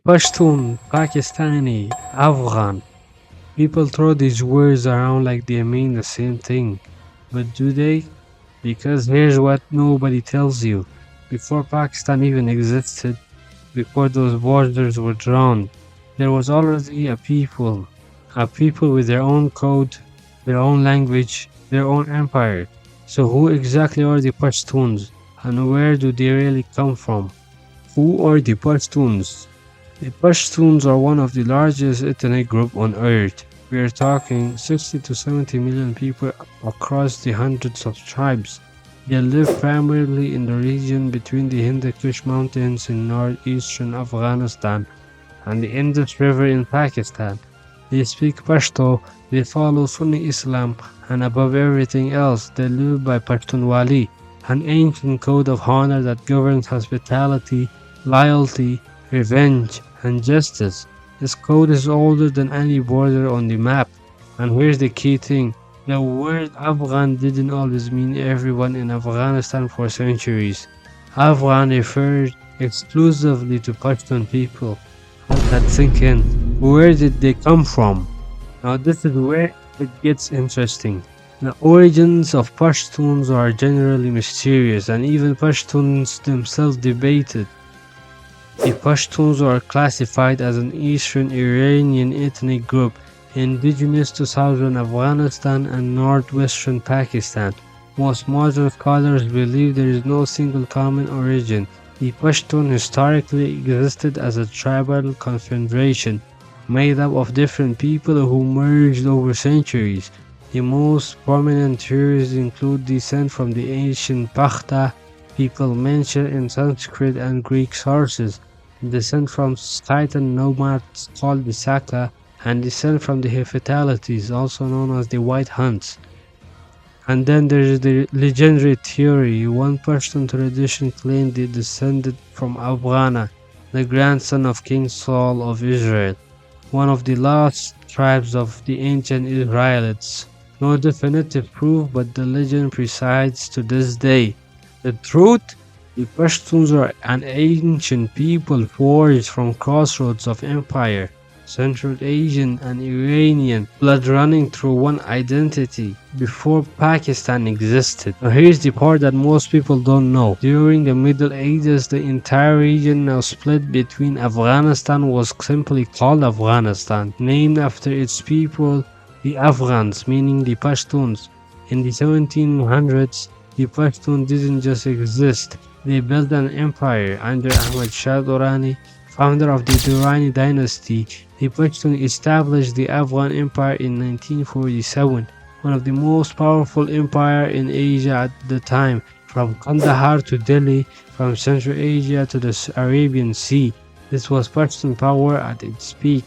Pashtun, Pakistani, Afghan. People throw these words around like they mean the same thing. But do they? Because here's what nobody tells you. Before Pakistan even existed, before those borders were drawn, there was already a people with their own code, their own language, their own empire. So who exactly are the Pashtuns, and where do they really come from? Who are the Pashtuns? The Pashtuns are one of the largest ethnic groups on earth. We are talking 60 to 70 million people across the hundreds of tribes. They live primarily in the region between the Hindu Kush Mountains in northeastern Afghanistan and the Indus River in Pakistan. They speak Pashto, they follow Sunni Islam, and above everything else, they live by Pashtunwali, an ancient code of honor that governs hospitality, loyalty, revenge, and justice. This code is older than any border on the map. And here's the key thing. The word Afghan didn't always mean everyone in Afghanistan for centuries. Afghan referred exclusively to Pashtun people. Let that sink in. Where did they come from? Now this is where it gets interesting. The origins of Pashtuns are generally mysterious, and even Pashtuns themselves debated. The Pashtuns are classified as an Eastern Iranian ethnic group, indigenous to southern Afghanistan and northwestern Pakistan. Most modern scholars believe there is no single common origin. The Pashtun historically existed as a tribal confederation, made up of different people who merged over centuries. The most prominent theories include descent from the ancient Pakhta people mentioned in Sanskrit and Greek sources, descent from Scythian nomads called the Saka, and descent from the Hephthalites, also known as the White Huns. And then there is the legendary theory. One Pashtun tradition claimed they descended from Afghana, the grandson of King Saul of Israel, one of the lost tribes of the ancient Israelites. No definitive proof, but the legend persists to this day. The truth? The Pashtuns are an ancient people forged from crossroads of empire, Central Asian and Iranian blood running through one identity before Pakistan existed. Now here's the part that most people don't know. During the Middle Ages, the entire region now split between Afghanistan was simply called Afghanistan, named after its people, the Afghans, meaning the Pashtuns. In the 1700s, the Pashtun didn't just exist. They built an empire under Ahmad Shah Durrani, founder of the Durrani dynasty. The Pashtun established the Afghan Empire in 1947, one of the most powerful empires in Asia at the time, from Kandahar to Delhi, from Central Asia to the Arabian Sea. This was Pashtun power at its peak.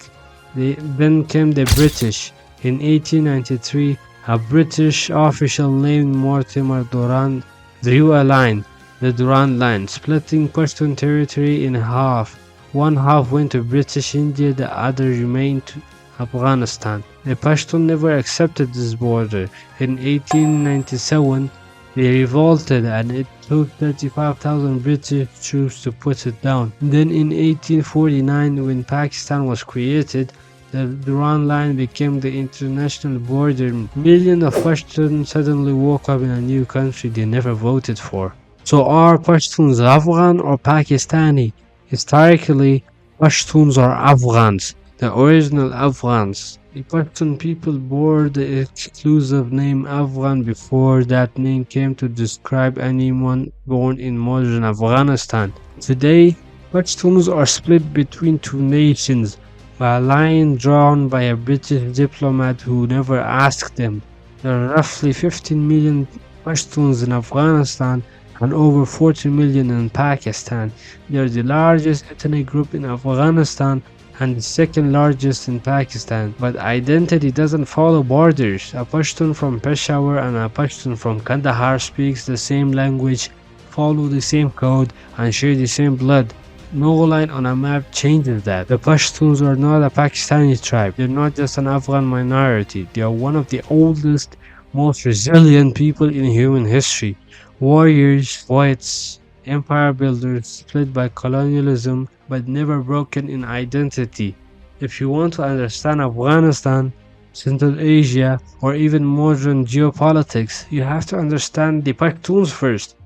Then came the British. In 1893, a British official named Mortimer Durand drew a line, the Durand Line, splitting Pashtun territory in half. One half went to British India, the other remained to Afghanistan. The Pashtun never accepted this border. In 1897, they revolted and it took 35,000 British troops to put it down. Then in 1849, when Pakistan was created, the Durand Line became the international border. Millions of Pashtuns suddenly woke up in a new country they never voted for. So are Pashtuns Afghan or Pakistani? Historically, Pashtuns are Afghans, the original Afghans. The Pashtun people bore the exclusive name Afghan before that name came to describe anyone born in modern Afghanistan. Today, Pashtuns are split between two nations by a line drawn by a British diplomat who never asked them. There are roughly 15 million Pashtuns in Afghanistan and over 40 million in Pakistan. They are the largest ethnic group in Afghanistan and the second largest in Pakistan. But identity doesn't follow borders. A Pashtun from Peshawar and a Pashtun from Kandahar speaks the same language, follow the same code, and share the same blood. No line on a map changes that. The Pashtuns are not a Pakistani tribe. They're not just an Afghan minority. They are one of the oldest, most resilient people in human history. Warriors, poets, empire builders split by colonialism but never broken in identity. If you want to understand Afghanistan, Central Asia, or even modern geopolitics, you have to understand the Pashtuns first.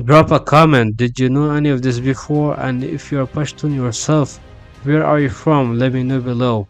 Drop a comment. Did you know any of this before? And if you're Pashtun yourself, where are you from? Let me know below.